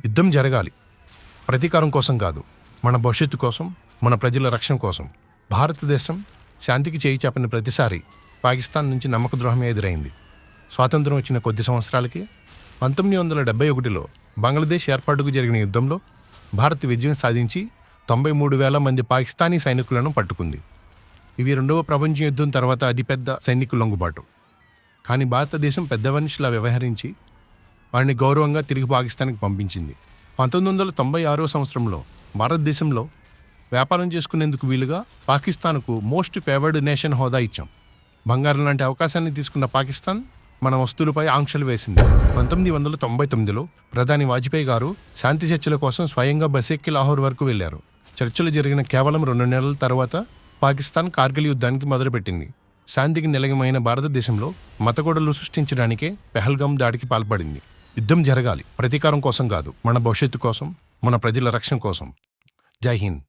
యుద్ధం జరగాలి, ప్రతీకారం కోసం కాదు, మన భవిష్యత్తు కోసం, మన ప్రజల రక్షణ కోసం. భారతదేశం శాంతికి చేయి చాపిన ప్రతిసారి పాకిస్తాన్ నుంచి నమ్మక ద్రోహమే ఎదురైంది. స్వాతంత్రం వచ్చిన కొద్ది సంవత్సరాలకి 1971లో బంగ్లాదేశ్ ఏర్పాటుకు జరిగిన యుద్ధంలో భారత్ విజయం సాధించి 93,000 మంది పాకిస్తానీ సైనికులను పట్టుకుంది. ఇవి రెండవ ప్రపంచ యుద్ధం తర్వాత అతిపెద్ద సైనికుల లొంగుబాటు. కానీ భారతదేశం పెద్ద మనిషిలా వ్యవహరించి వారిని గౌరవంగా తిరిగి పాకిస్తాన్కి పంపించింది. 1996 సంవత్సరంలో భారతదేశంలో వ్యాపారం చేసుకునేందుకు వీలుగా పాకిస్తాన్కు మోస్ట్ ఫేవర్డ్ నేషన్ హోదా ఇచ్చాం. బంగారం లాంటి అవకాశాన్ని తీసుకున్న పాకిస్తాన్ మన వస్తువులపై ఆంక్షలు వేసింది. 1999లో ప్రధాని వాజ్పేయి గారు శాంతి చర్చల కోసం స్వయంగా బసెక్కి లాహోర్ వరకు వెళ్లారు. చర్చలు జరిగిన కేవలం 2 నెలల తర్వాత పాకిస్తాన్ కార్గిల్ యుద్ధానికి మొదలుపెట్టింది. శాంతికి నిలయమైన భారతదేశంలో మతగొడవలు సృష్టించడానికే పెహల్గాం దాడికి పాల్పడింది. యుద్ధం జరగాలి, ప్రతీకారం కోసం కాదు, మన భవిష్యత్తు కోసం, మన ప్రజల రక్షణ కోసం. జై హింద్.